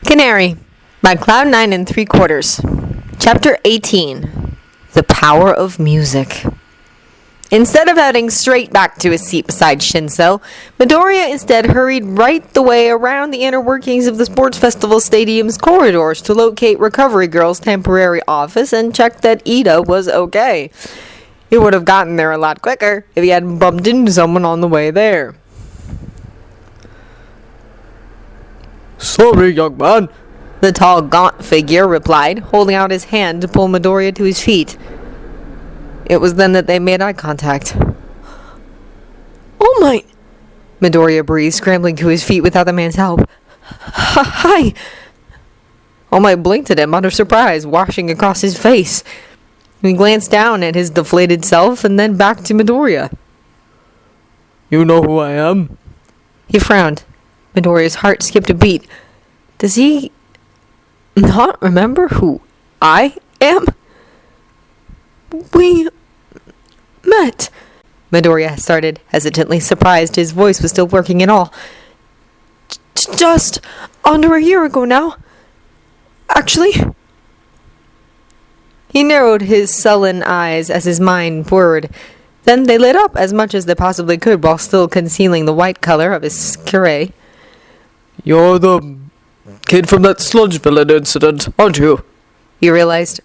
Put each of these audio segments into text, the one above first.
Canary by Cloud9 and 3/4. Chapter 18. The Power of Music. Instead of heading straight back to his seat beside Shinso, Midoriya instead hurried right the way around the inner workings of the Sports Festival Stadium's corridors to locate Recovery Girl's temporary office and check that Ida was okay. He would have gotten there a lot quicker if he hadn't bumped into someone on the way there. Sorry, young man, the tall, gaunt figure replied, holding out his hand to pull Midoriya to his feet. It was then that they made eye contact. "Oh my!" Midoriya breathed, scrambling to his feet without the man's help. "Hi!" All Might blinked at him out of surprise, washing across his face. He glanced down at his deflated self and then back to Midoriya. You know who I am? He frowned. Midoriya's heart skipped a beat. Does he not remember who I am? We met. Midoriya started, hesitantly, surprised his voice was still working at all. Just under a year ago now. Actually. He narrowed his sullen eyes as his mind whirred. Then they lit up as much as they possibly could while still concealing the white color of his curé. You're the kid from that sludge villain incident, aren't you? He realized.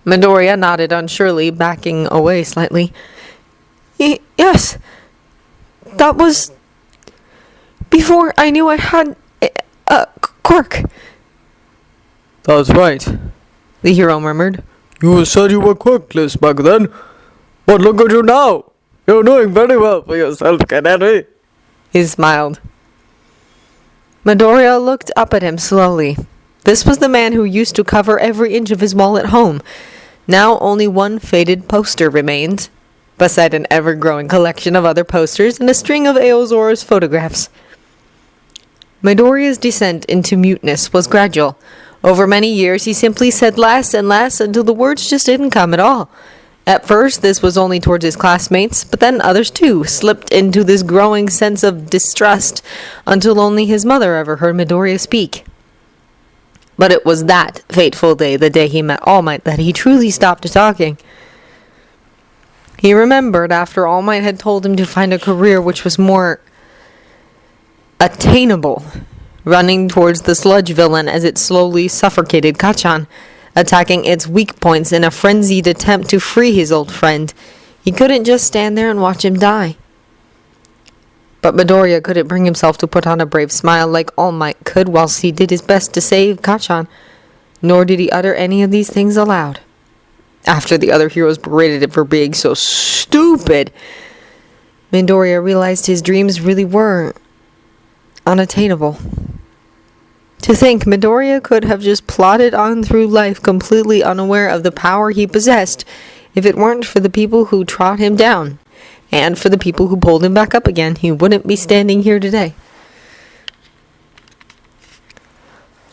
Midoriya nodded unsurely, backing away slightly. Yes. That was before I knew I had a quirk. That's right, the hero murmured. You said you were quirkless back then, but look at you now. You're doing very well for yourself, Canary. He smiled. Midoriya looked up at him slowly. This was the man who used to cover every inch of his wall at home. Now only one faded poster remained, beside an ever-growing collection of other posters and a string of Aozora's photographs. Midoriya's descent into muteness was gradual. Over many years, he simply said less and less until the words just didn't come at all. At first, this was only towards his classmates, but then others too slipped into this growing sense of distrust until only his mother ever heard Midoriya speak. But it was that fateful day, the day he met All Might, that he truly stopped talking. He remembered after All Might had told him to find a career which was more attainable, running towards the sludge villain as it slowly suffocated Kacchan, attacking its weak points in a frenzied attempt to free his old friend. He couldn't just stand there and watch him die. But Midoriya couldn't bring himself to put on a brave smile like All Might could whilst he did his best to save Kacchan, nor did he utter any of these things aloud. After the other heroes berated him for being so stupid, Midoriya realized his dreams really were unattainable. To think Midoriya could have just plodded on through life completely unaware of the power he possessed if it weren't for the people who trod him down, and for the people who pulled him back up again, he wouldn't be standing here today.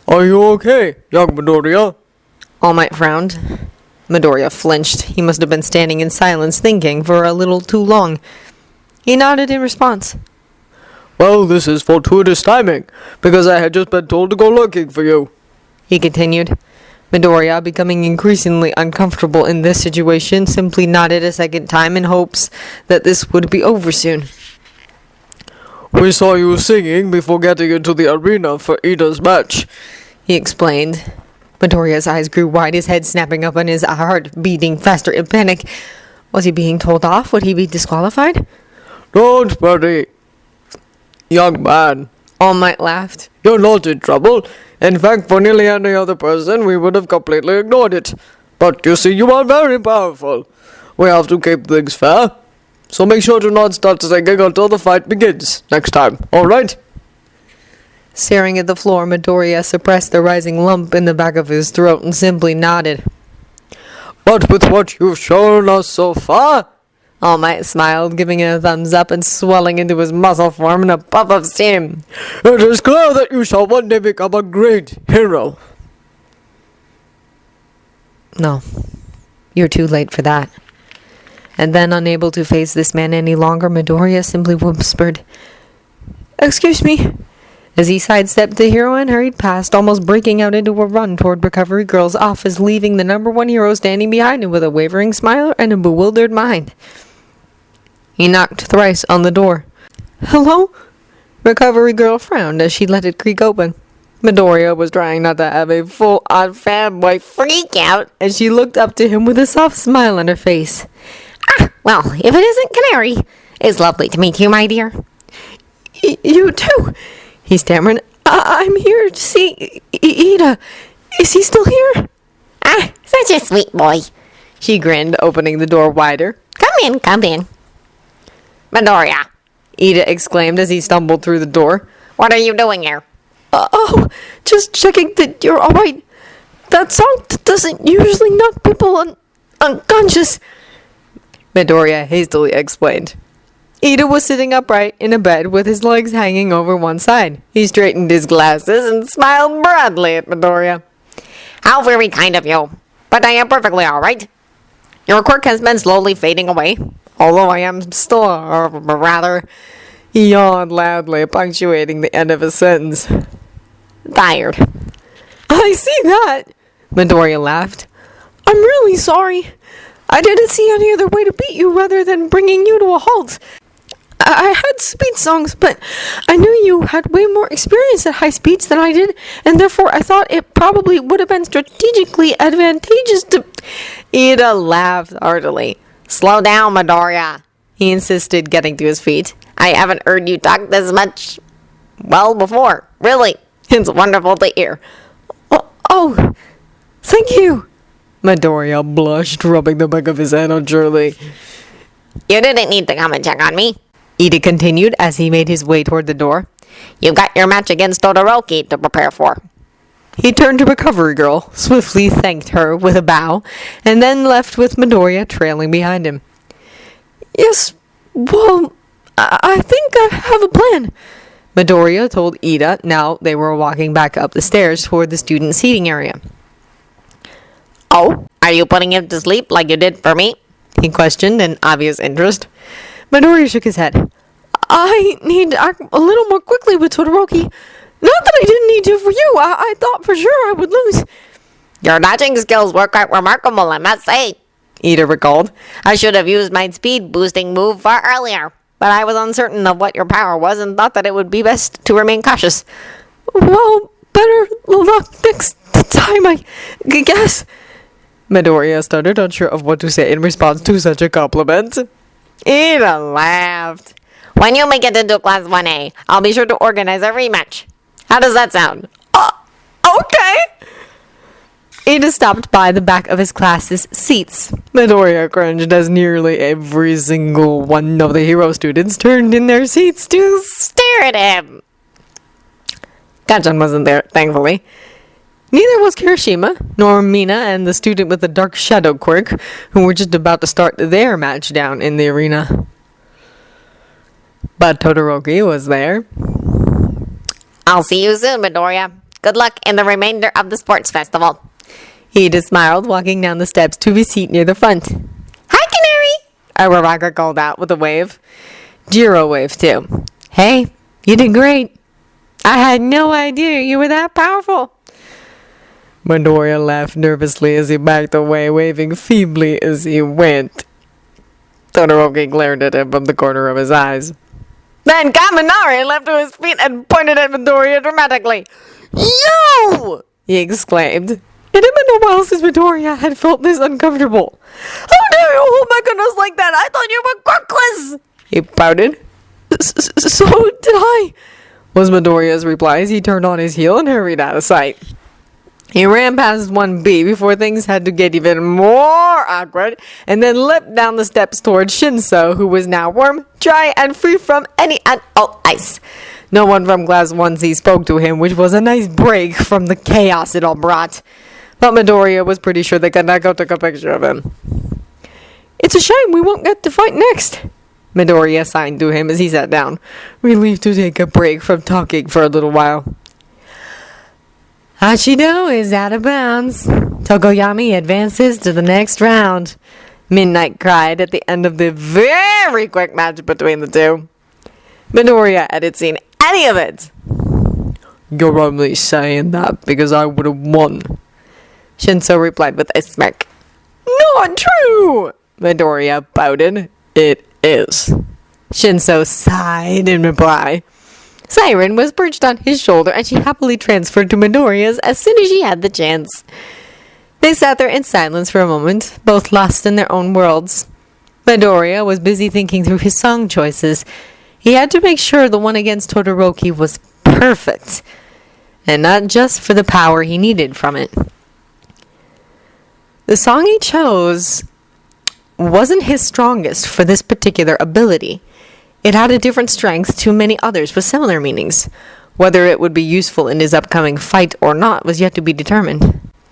Are you okay, young Midoriya? All Might frowned. Midoriya flinched. He must have been standing in silence thinking for a little too long. He nodded in response. Well, this is fortuitous timing, because I had just been told to go looking for you, he continued. Midoriya, becoming increasingly uncomfortable in this situation, simply nodded a second time in hopes that this would be over soon. We saw you singing before getting into the arena for Ida's match, he explained. Midoriya's eyes grew wide, his head snapping up and his heart beating faster in panic. Was he being told off? Would he be disqualified? Don't worry, young man, All Might laughed. You're not in trouble. In fact, for nearly any other person, we would have completely ignored it. But you see, you are very powerful. We have to keep things fair. So make sure to not start singing until the fight begins next time, alright? Staring at the floor, Midoriya suppressed the rising lump in the back of his throat and simply nodded. But with what you've shown us so far, All Might smiled, giving it a thumbs up and swelling into his muscle form in a puff of steam. It is clear that you shall one day become a great hero. No, you're too late for that. And then, unable to face this man any longer, Midoriya simply whispered, "Excuse me, As he sidestepped the hero and hurried past, almost breaking out into a run toward Recovery Girl's office, leaving the number one hero standing behind him with a wavering smile and a bewildered mind. He knocked thrice on the door. "Hello?" Recovery Girl frowned as she let it creak open. Midoriya was trying not to have a full-on fanboy freak out as she looked up to him with a soft smile on her face. Well, if it isn't Canary, it's lovely to meet you, my dear." You too," he stammered. I'm here to see Ida. Is he still here?" Such a sweet boy. She grinned, opening the door wider. Come in. Midoriya, Ida exclaimed as he stumbled through the door. what are you doing here? Oh, just checking that you're all right. That song doesn't usually knock people unconscious," Midoriya hastily explained. Ida was sitting upright in a bed with his legs hanging over one side. He straightened his glasses and smiled broadly at Midoriya. How very kind of you. But I am perfectly all right. Your quirk has been slowly fading away, although I am still rather He yawned loudly, punctuating the end of his sentence. tired. "I see that," Midoriya laughed. "I'm really sorry. I didn't see any other way to beat you rather than bringing you to a halt. I had speed songs, but I knew you had way more experience at high speeds than I did, and therefore I thought it probably would have been strategically advantageous to—" Ida laughed heartily. Slow down, Midoriya, he insisted, getting to his feet. I haven't heard you talk this much, well, before. Really, it's wonderful to hear. Oh, thank you. Midoriya blushed, rubbing the back of his hand unsurely. You didn't need to come and check on me. Ida continued as he made his way toward the door. You've got your match against Todoroki to prepare for. He turned to Recovery Girl, swiftly thanked her with a bow, and then left with Midoriya trailing behind him. "Yes, well, I think I have a plan," Midoriya told Ida now they were walking back up the stairs toward the student seating area. Oh, are you putting him to sleep like you did for me? He questioned in obvious interest. Midoriya shook his head. "I need to act a little more quickly with Todoroki. Not that I didn't need to for you. I thought for sure I would lose." Your dodging skills were quite remarkable, I must say, Ida recalled. I should have used my speed boosting move far earlier, but I was uncertain of what your power was and thought that it would be best to remain cautious. "Well, better luck next time, I guess." Midoriya stuttered, unsure of what to say in response to such a compliment. Ida laughed. When you make it into Class 1A, I'll be sure to organize a rematch. How does that sound? Okay. Ida stopped by the back of his class's seats. Midoriya cringed as nearly every single one of the hero students turned in their seats to Stare at him. Kachan wasn't there, thankfully. Neither was Kirishima, nor Mina and the student with the dark shadow quirk, who were just about to start their match down in the arena. But Todoroki was there. I'll see you soon, Midoriya. Good luck in the remainder of the sports festival. Ida smiled, walking down the steps to his seat near the front. Hi, Canary! Uraraka called out with a wave. Jiro waved too. "Hey, you did great. I had no idea you were that powerful." Midoriya laughed nervously as he backed away, waving feebly as he went. Todoroki glared at him from the corner of his eyes. Then Kaminari leapt to his feet and pointed at Midoriya dramatically. "You!" he exclaimed. It had been a while since Midoriya had felt this uncomfortable. "How dare you hold my goodness like that? I thought you were Quirkless!" he pouted. So did I," was Midoriya's reply as he turned on his heel and hurried out of sight. He ran past 1B before things had to get even more awkward, and then leapt down the steps towards Shinso, who was now warm, dry, and free from any and all ice. No one from Class 1C spoke to him, which was a nice break from the chaos it all brought. But Midoriya was pretty sure that Kaneko took a picture of him. "It's a shame we won't get to fight next," Midoriya signed to him as he sat down, relieved to take a break from talking for a little while. "Hashido is out of bounds. Tokoyami advances to the next round," Midnight cried at the end of the very quick match between the two. Midoriya hadn't seen any of it. You're only saying that because I would have won. Shinso replied with a smirk. Not true! Midoriya pouted. It is. Shinso sighed in reply. Siren was perched on his shoulder, and she happily transferred to Midoriya's as soon as she had the chance. They sat there in silence for a moment, both lost in their own worlds. Midoriya was busy thinking through his song choices. He had to make sure the one against Todoroki was perfect, and not just for the power he needed from it. The song he chose wasn't his strongest for this particular ability. It had a different strength to many others with similar meanings. Whether it would be useful in his upcoming fight or not was yet to be determined.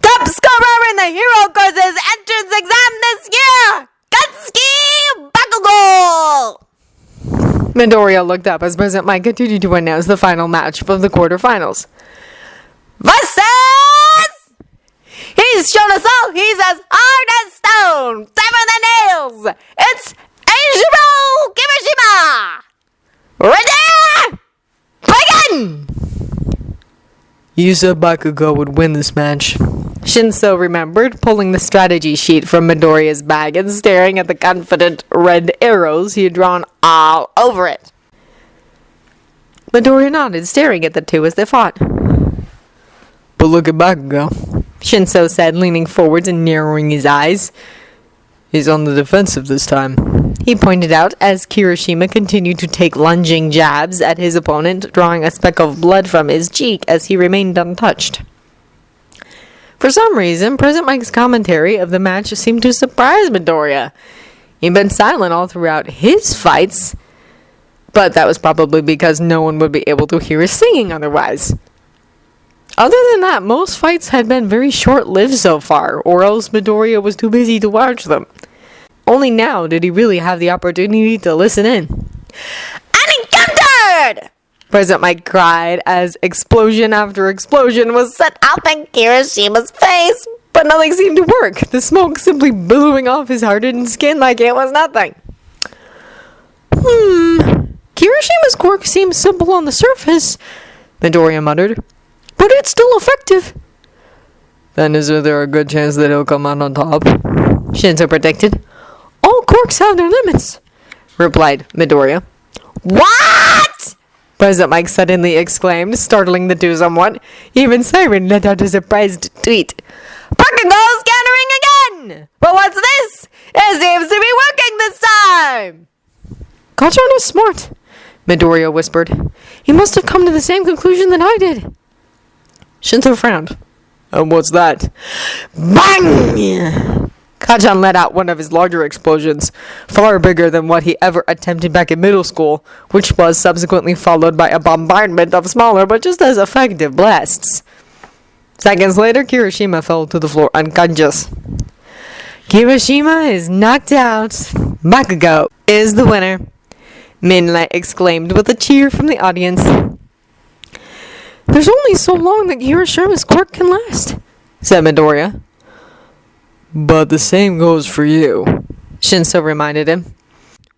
Top scorer in the Hero Course's entrance exam this year! Katsuki Bakugo! Midoriya looked up as President Mike continued to announce the final match of the quarterfinals. Versus! He's shown us all he's as hard as stone, tougher than nails! It's Eijiro Kimishima! Ready? Begin! You said Bakugo would win this match. Shinso remembered, pulling the strategy sheet from Midoriya's bag and staring at the confident red arrows he had drawn all over it. Midoriya nodded, staring at the two as they fought. But look at Bakugo, Shinso said, leaning forwards and narrowing his eyes. He's on the defensive this time, he pointed out as Kirishima continued to take lunging jabs at his opponent, drawing a speck of blood from his cheek as he remained untouched. For some reason, President Mike's commentary of the match seemed to surprise Midoriya. He'd been silent all throughout his fights, but that was probably because no one would be able to hear his singing otherwise. Other than that, most fights had been very short-lived so far, or else Midoriya was too busy to watch them. Only now did he really have the opportunity to listen in. Unencountered! President Mike cried as explosion after explosion was set Up in Kirishima's face! but nothing seemed to work, the smoke simply billowing off his hardened skin like it was nothing. Kirishima's quirk seems simple on the surface, Midoriya muttered, but it's still effective. Then isn't there a good chance that he'll come out on top? Shinso predicted. All quirks have their limits, replied Midoriya. What? President Mike suddenly exclaimed, startling the two somewhat. Even Siren let out a surprised tweet. Bakugo's countering again! But what's this? It seems to be working this time! Kachan is smart, Midoriya whispered. He must have come to the same conclusion that I did. Shinso frowned. And what's that? Bang! Kachan let out one of his larger explosions, far bigger than what he ever attempted back in middle school, which was subsequently followed by a bombardment of smaller but just as effective blasts. Seconds later, Kirishima fell to the floor unconscious. Kirishima is knocked out. Bakugo is the winner, Minle exclaimed with a cheer from the audience. There's only so long that Kirishima's quirk can last, said Midoriya. But the same goes for you, Shinso reminded him.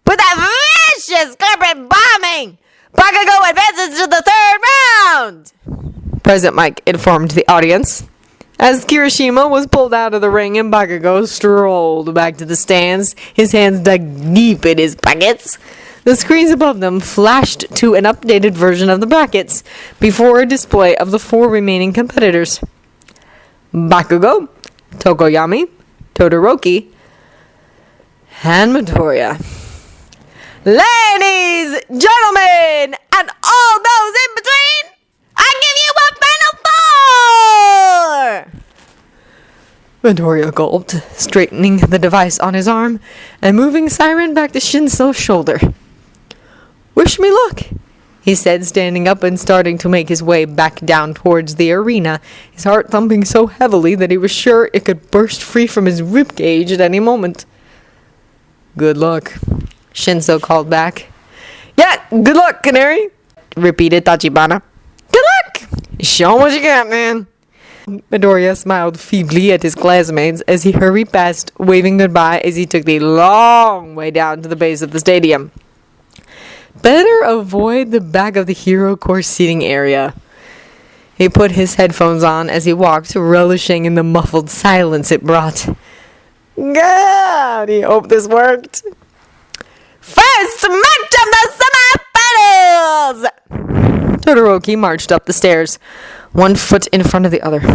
With a vicious carpet bombing, Bakugo advances to the third round! President Mike informed the audience. As Kirishima was pulled out of the ring and Bakugo strolled back to the stands, his hands dug deep in his pockets, the screens above them flashed to an updated version of the brackets before a display of the four remaining competitors. Bakugo, Tokoyami, Todoroki, and Midoriya. Ladies, gentlemen, and all those in between, I give you a final four! Midoriya gulped, straightening the device on his arm and moving Siren back to Shinso's shoulder. Wish me luck, he said, standing up and starting to make his way back down towards the arena, his heart thumping so heavily that he was sure it could burst free from his ribcage at any moment. Good luck, Shinso called back. Yeah, good luck, Canary, repeated Tachibana. Good luck! Show 'em what you got, man. Midoriya smiled feebly at his classmates as he hurried past, waving goodbye as he took the long way down to the base of the stadium. Better avoid the back of the hero course seating area. He put his headphones on as he walked, relishing in the muffled silence it brought. God, he hoped this worked. First match of the semifinals! Todoroki marched up the stairs, one foot in front of the other. It's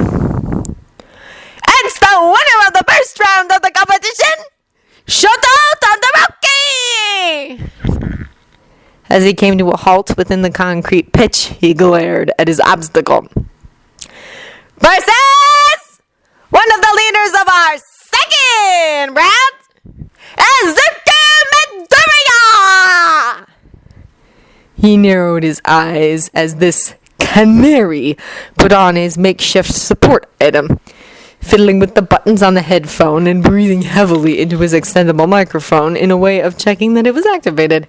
the winner of the first round of the competition, Shoto Todoroki! As he came to a halt within the concrete pitch, he glared at his obstacle. Versus one of the leaders of our second round, Izuku Midoriya! He narrowed his eyes as this Canary put on his makeshift support item, fiddling with the buttons on the headphone and breathing heavily into his extendable microphone in a way of checking that it was activated.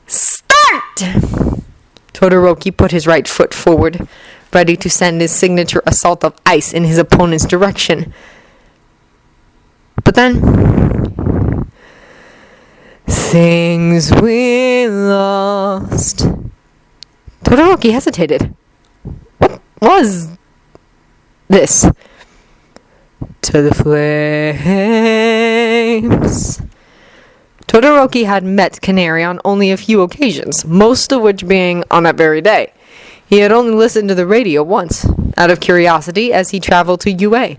Start! Todoroki put his right foot forward, ready to send his signature assault of ice in his opponent's direction. But then, things we lost. Todoroki hesitated. What was this? To the flames. Todoroki had met Canary on only a few occasions, most of which being on that very day. He had only listened to the radio once, out of curiosity, as he traveled to UA.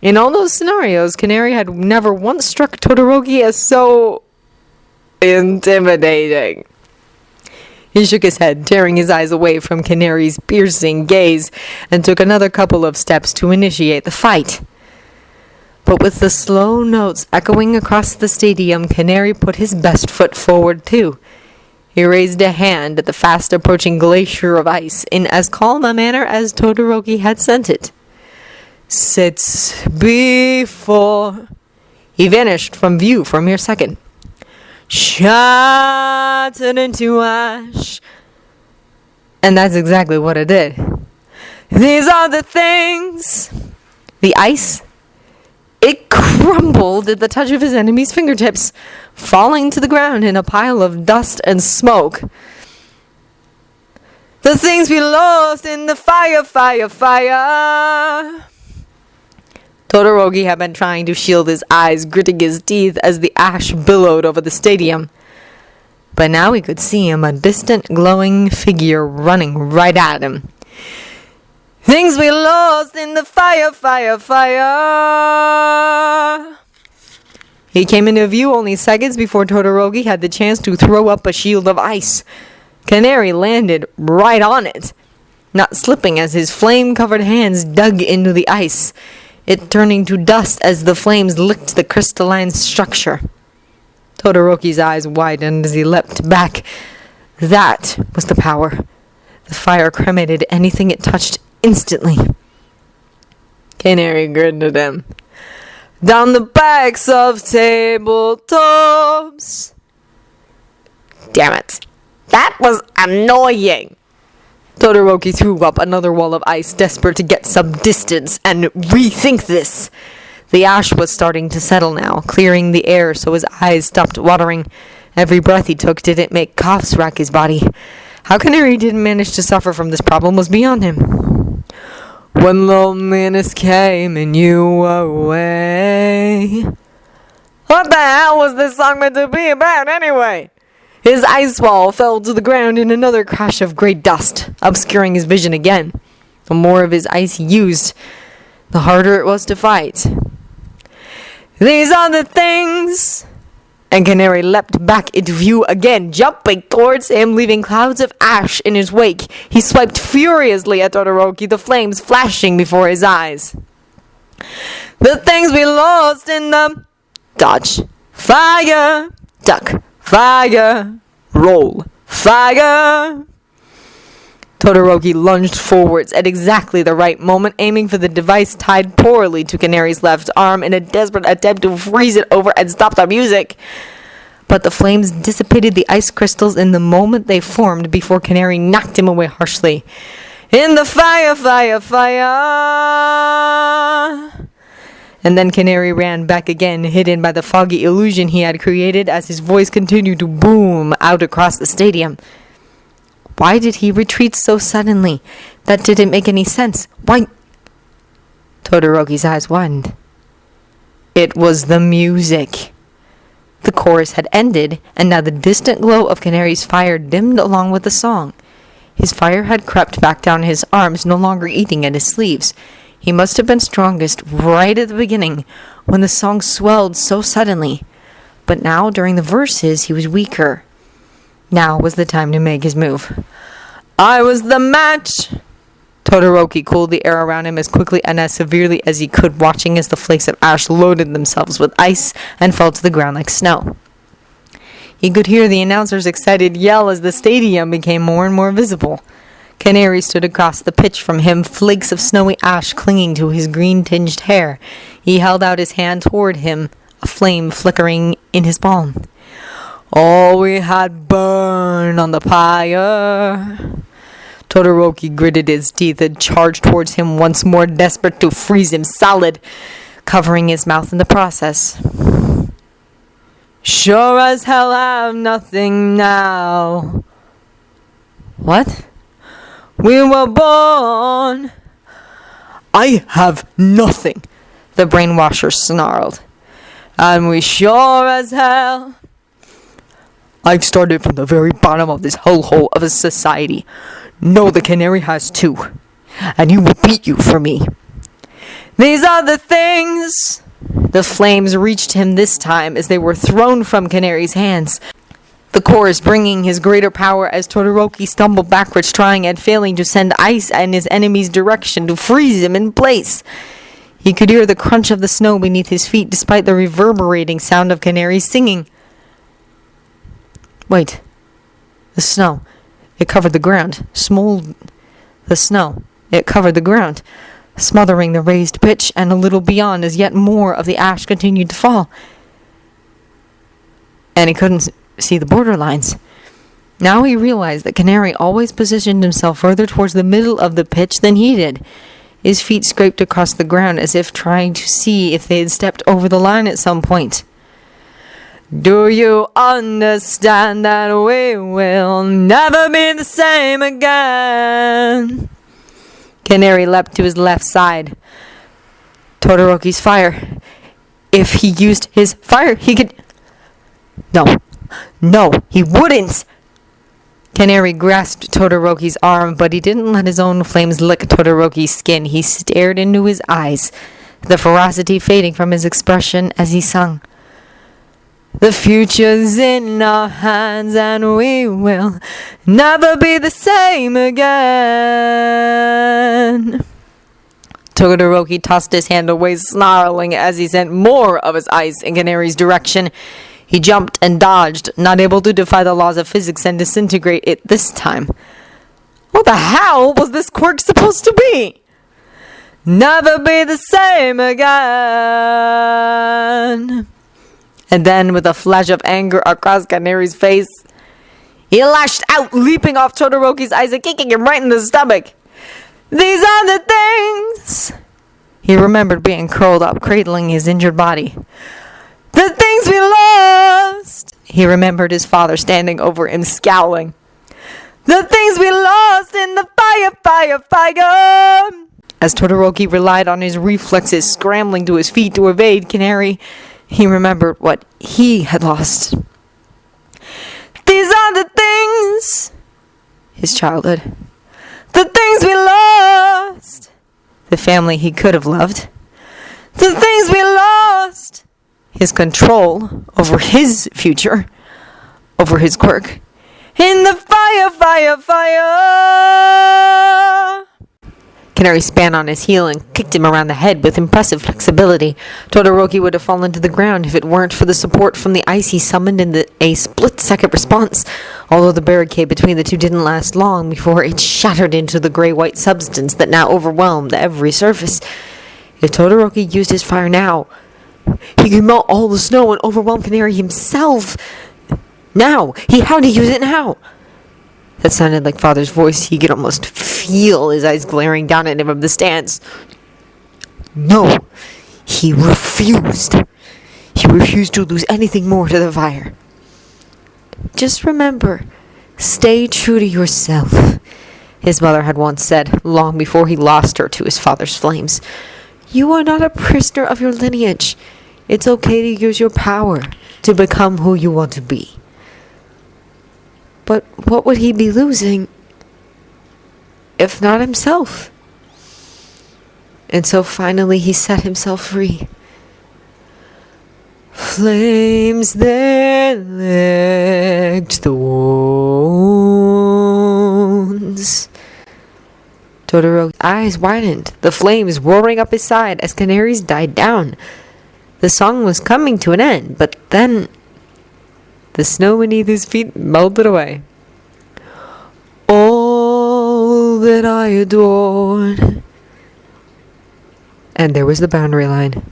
In all those scenarios, Canary had never once struck Todoroki as so intimidating. He shook his head, tearing his eyes away from Canary's piercing gaze, and took another couple of steps to initiate the fight. But with the slow notes echoing across the stadium, Canary put his best foot forward too. He raised a hand at the fast-approaching glacier of ice in as calm a manner as Todoroki had sent it. Sits before... He vanished from view for a mere second. Shattered into ash. And that's exactly what it did. These are the things... The ice... It crumbled at the touch of his enemy's fingertips, falling to the ground in a pile of dust and smoke. The things we lost in the fire, fire, fire. Todoroki had been trying to shield his eyes, gritting his teeth as the ash billowed over the stadium. But now he could see him, a distant, glowing figure running right at him. Things we lost in the fire, fire, fire. He came into view only seconds before Todoroki had the chance to throw up a shield of ice. Canary landed right on it, not slipping as his flame-covered hands dug into the ice, it turning to dust as the flames licked the crystalline structure. Todoroki's eyes widened as he leapt back. That was the power. The fire cremated anything it touched instantly. Canary grinned at him. Down the backs of tabletops. Damn it. That was annoying. Todoroki threw up another wall of ice, desperate to get some distance and rethink this. The ash was starting to settle now, clearing the air so his eyes stopped watering. Every breath he took didn't make coughs rack his body. How Canary didn't manage to suffer from this problem was beyond him. When loneliness came and you were away. What the hell was this song meant to be about anyway? His ice wall fell to the ground in another crash of great dust, obscuring his vision again. The more of his ice he used, the harder it was to fight. These are the things... And Canary leapt back into view again, jumping towards him, leaving clouds of ash in his wake. He swiped furiously at Todoroki, the flames flashing before his eyes. The things we lost in the... Dodge. Fire. Duck. Fire. Roll. Fire. Todoroki lunged forwards at exactly the right moment, aiming for the device tied poorly to Canary's left arm in a desperate attempt to freeze it over and stop the music. But the flames dissipated the ice crystals in the moment they formed before Canary knocked him away harshly. In the fire, fire, fire! And then Canary ran back again, hidden by the foggy illusion he had created as his voice continued to boom out across the stadium. Why did he retreat so suddenly? That didn't make any sense. Why? Todoroki's eyes widened. It was the music. The chorus had ended, and now the distant glow of Canary's fire dimmed along with the song. His fire had crept back down his arms, no longer eating at his sleeves. He must have been strongest right at the beginning, when the song swelled so suddenly. But now, during the verses, he was weaker. Now was the time to make his move. I was the match! Todoroki cooled the air around him as quickly and as severely as he could, watching as the flakes of ash loaded themselves with ice and fell to the ground like snow. He could hear the announcer's excited yell as the stadium became more and more visible. Canary stood across the pitch from him, flakes of snowy ash clinging to his green-tinged hair. He held out his hand toward him, a flame flickering in his palm. All we had burned on the pyre. Todoroki gritted his teeth and charged towards him once more, desperate to freeze him solid, covering his mouth in the process. Sure as hell have nothing now. What? We were born. I have nothing, the brainwasher snarled. And we sure as hell. I've started from the very bottom of this hellhole of a society. No, the Canary has too. And he will beat you for me. These are the things. The flames reached him this time as they were thrown from Canary's hands. The chorus bringing his greater power as Todoroki stumbled backwards, trying and failing to send ice in his enemy's direction to freeze him in place. He could hear the crunch of the snow beneath his feet despite the reverberating sound of Canary singing. Wait. The snow. It covered the ground. The snow. It covered the ground, smothering the raised pitch, and a little beyond as yet more of the ash continued to fall. And he couldn't see the borderlines. Now he realized that Canary always positioned himself further towards the middle of the pitch than he did. His feet scraped across the ground as if trying to see if they had stepped over the line at some point. Do you understand that we will never be the same again? Canary leapt to his left side. Todoroki's fire. If he used his fire, he could... No, he wouldn't! Canary grasped Todoroki's arm, but he didn't let his own flames lick Todoroki's skin. He stared into his eyes, the ferocity fading from his expression as he sung. The future's in our hands and we will never be the same again. Todoroki tossed his hand away, snarling as he sent more of his ice in Canary's direction. He jumped and dodged, not able to defy the laws of physics and disintegrate it this time. What the hell was this quirk supposed to be? Never be the same again. And then, with a flash of anger across Canary's face, he lashed out, leaping off Todoroki's eyes and kicking him right in the stomach. These are the things! He remembered being curled up, cradling his injured body. The things we lost! He remembered his father standing over him, scowling. The things we lost in the fire! As Todoroki relied on his reflexes, scrambling to his feet to evade Canary, he remembered what he had lost. These are the things! His childhood. The things we lost! The family he could have loved. The things we lost! His control over his future, over his quirk. In the fire! Canary span on his heel and kicked him around the head with impressive flexibility. Todoroki would have fallen to the ground if it weren't for the support from the ice he summoned in a split-second response, although the barricade between the two didn't last long before it shattered into the gray-white substance that now overwhelmed every surface. If Todoroki used his fire now, he could melt all the snow and overwhelm Canary himself. Now! He had to use it now! That sounded like Father's voice. He could almost feel his eyes glaring down at him from the stands. No! He refused. He refused to lose anything more to the fire. Just remember, stay true to yourself. His mother had once said, long before he lost her to his father's flames. You are not a prisoner of your lineage. It's okay to use your power to become who you want to be. But what would he be losing if not himself? And so finally he set himself free. Flames that licked the wounds. Todoroki's eyes widened, the flames roaring up his side as Canary's died down. The song was coming to an end, but then the snow beneath his feet melted away. All that I adored. And there was the boundary line.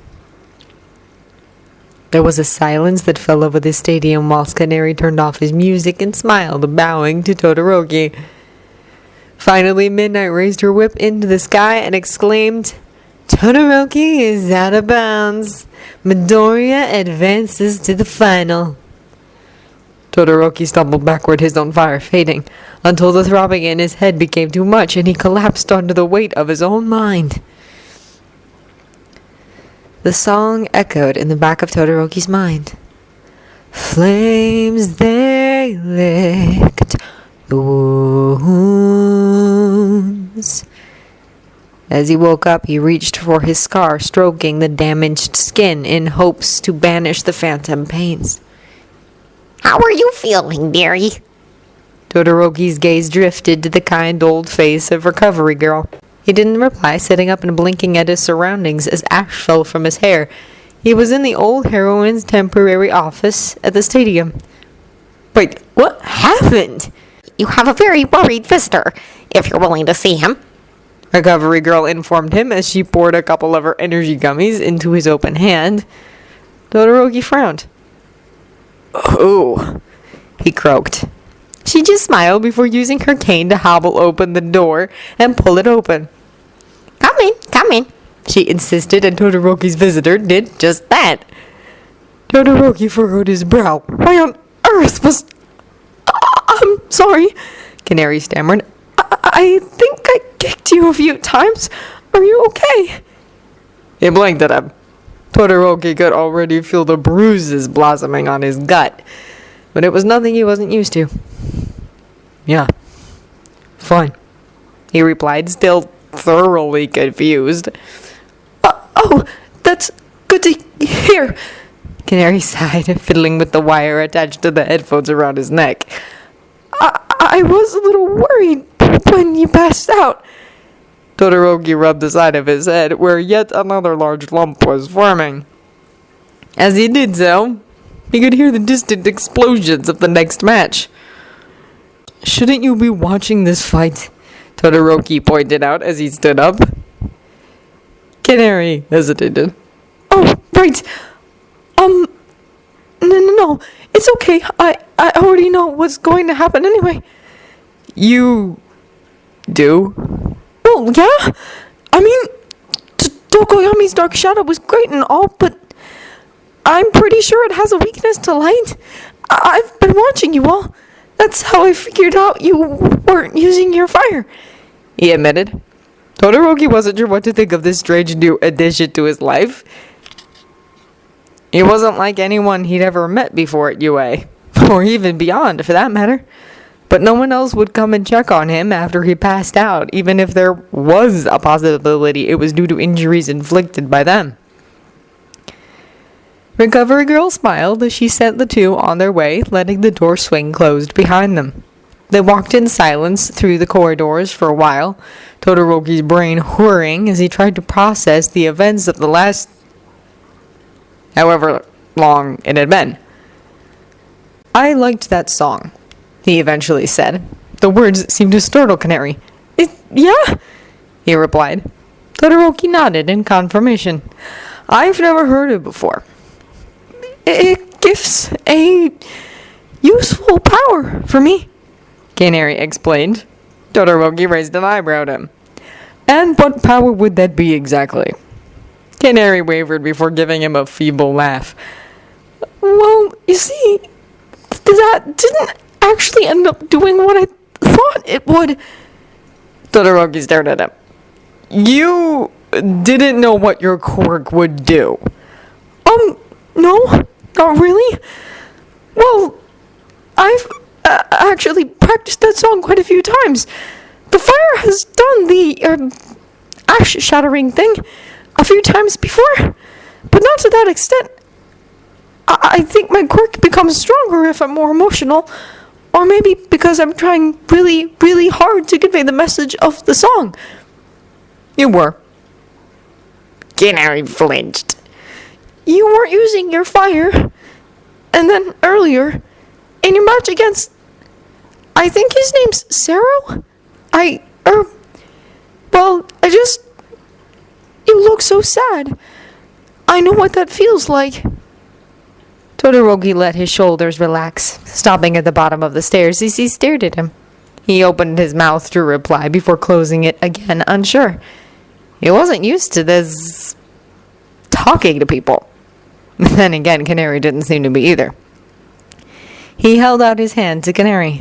There was a silence that fell over the stadium whilst Canary turned off his music and smiled, bowing to Todoroki. Finally, Midnight raised her whip into the sky and exclaimed, Todoroki is out of bounds. Midoriya advances to the final. Todoroki stumbled backward, his own fire fading, until the throbbing in his head became too much and he collapsed under the weight of his own mind. The song echoed in the back of Todoroki's mind. Flames they licked the wounds. As he woke up, he reached for his scar, stroking the damaged skin in hopes to banish the phantom pains. How are you feeling, dearie? Todoroki's gaze drifted to the kind old face of Recovery Girl. He didn't reply, sitting up and blinking at his surroundings as ash fell from his hair. He was in the old heroine's temporary office at the stadium. Wait, what happened? You have a very worried visitor, if you're willing to see him. Recovery Girl informed him as she poured a couple of her energy gummies into his open hand. Todoroki frowned. Oh, he croaked. She just smiled before using her cane to hobble open the door and pull it open. Come in, she insisted, and Todoroki's visitor did just that. Todoroki furrowed his brow. Why on earth was... I'm sorry, Canary stammered. I think I kicked you a few times. Are you okay? He blinked at him. Todoroki could already feel the bruises blossoming on his gut, but it was nothing he wasn't used to. Yeah, fine, he replied, still thoroughly confused. Oh, that's good to hear. Canary sighed, fiddling with the wire attached to the headphones around his neck. I was a little worried when you passed out. Todoroki rubbed the side of his head, where yet another large lump was forming. As he did so, he could hear the distant explosions of the next match. Shouldn't you be watching this fight? Todoroki pointed out as he stood up. Canary hesitated. Oh, right. No, it's okay. I already know what's going to happen anyway. You do? Well, yeah. I mean, Tokoyami's Dark Shadow was great and all, but I'm pretty sure it has a weakness to light. I've been watching you all. That's how I figured out you weren't using your fire, he admitted. Todoroki wasn't sure what to think of this strange new addition to his life. He wasn't like anyone he'd ever met before at UA, or even beyond for that matter. But no one else would come and check on him after he passed out, even if there was a possibility it was due to injuries inflicted by them. Recovery Girl smiled as she sent the two on their way, letting the door swing closed behind them. They walked in silence through the corridors for a while, Todoroki's brain whirring as he tried to process the events of the last however long it had been. I liked that song, he eventually said. The words seemed to startle Canary. Yeah, he replied. Todoroki nodded in confirmation. I've never heard it before. It gives a useful power for me, Canary explained. Todoroki raised an eyebrow at him. And what power would that be exactly? Canary wavered before giving him a feeble laugh. Well, you see, that didn't actually end up doing what I thought it would. Todoroki stared at him. You didn't know what your quirk would do. No, not really. Well, I've actually practiced that song quite a few times. The fire has done the ash-shattering thing a few times before, but not to that extent. I think my quirk becomes stronger if I'm more emotional, or maybe because I'm trying really, really hard to convey the message of the song. You were. Canary flinched. You weren't using your fire, and then earlier, in your match against, I think his name's Sero? You look so sad. I know what that feels like. Todoroki let his shoulders relax, stopping at the bottom of the stairs as he stared at him. He opened his mouth to reply before closing it again, unsure. He wasn't used to this talking to people. Then again, Canary didn't seem to be either. He held out his hand to Canary.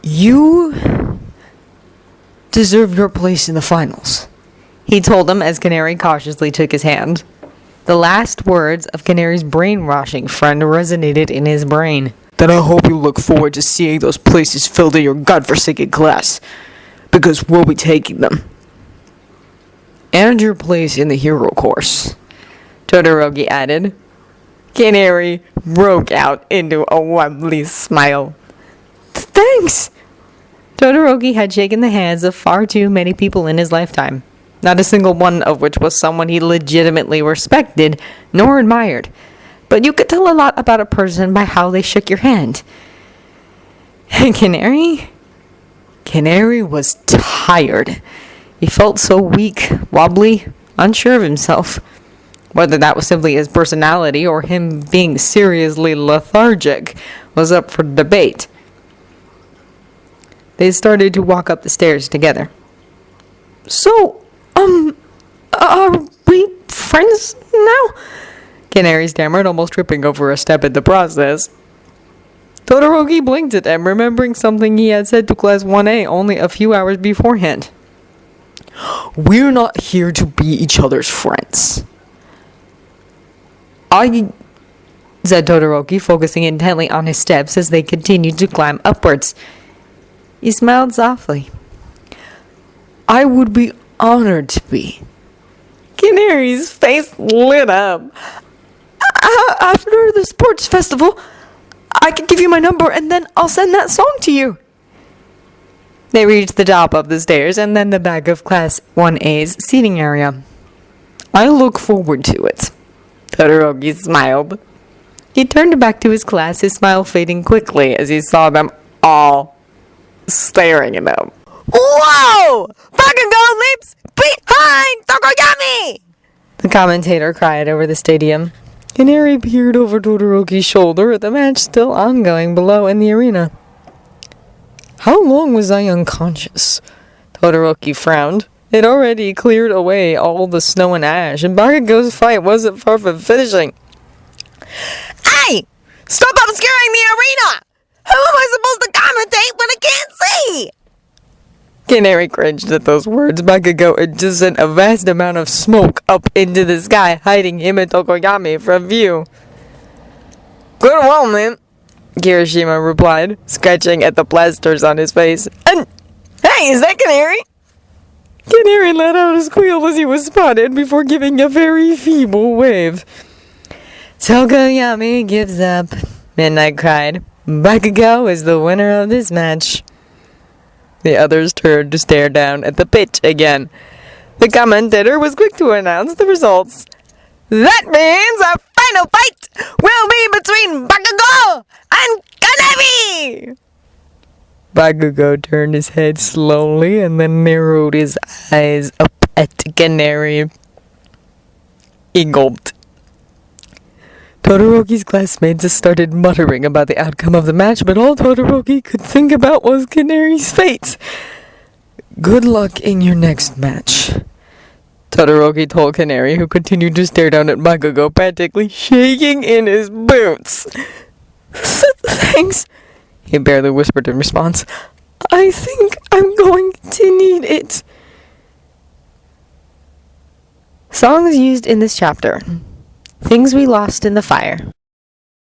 You deserve your place in the finals, he told him as Canary cautiously took his hand. The last words of Canary's brainwashing friend resonated in his brain. Then I hope you look forward to seeing those places filled in your godforsaken class, because we'll be taking them. And your place in the hero course, Todoroki added. Canary broke out into a wobbly smile. Thanks! Todoroki had shaken the hands of far too many people in his lifetime, not a single one of which was someone he legitimately respected nor admired. But you could tell a lot about a person by how they shook your hand. And Canary was tired. He felt so weak, wobbly, unsure of himself. Whether that was simply his personality or him being seriously lethargic was up for debate. They started to walk up the stairs together. So, are we friends now? Canary stammered, almost tripping over a step in the process. Todoroki blinked at him, remembering something he had said to Class 1A only a few hours beforehand. We're not here to be each other's friends. Said Todoroki, focusing intently on his steps as they continued to climb upwards. He smiled softly. I would be honored to be. Canary's face lit up. After the sports festival, I can give you my number and then I'll send that song to you. They reached the top of the stairs and then the back of Class 1A's seating area. I look forward to it. Todoroki smiled. He turned back to his class, his smile fading quickly as he saw them all staring at him. Whoa! Bakugo leaps behind Tokoyami! The commentator cried over the stadium. Canary peered over Todoroki's shoulder at the match still ongoing below in the arena. How long was I unconscious? Todoroki frowned. It already cleared away all the snow and ash, and Bakugo's fight wasn't far from finishing. Hey! Stop obscuring the arena! How am I supposed to commentate when I can't see? Canary cringed at those words. Bakugo had just sent a vast amount of smoke up into the sky, hiding him and Tokoyami from view. Good well, man, Kirishima replied, scratching at the blasters on his face. And, hey, is that Canary? Canary let out a squeal as he was spotted before giving a very feeble wave. Tokoyami gives up, Midnight cried. Bakugo is the winner of this match. The others turned to stare down at the pitch again. The commentator was quick to announce the results. That means our final fight will be between Bakugo and Canary! Bakugo turned his head slowly and then narrowed his eyes up at Canary. He gulped. Todoroki's classmates started muttering about the outcome of the match, but all Todoroki could think about was Canary's fate. Good luck in your next match, Todoroki told Canary, who continued to stare down at Bakugo, practically shaking in his boots. Thanks, he barely whispered in response. I think I'm going to need it. Songs used in this chapter. Things we lost in the fire.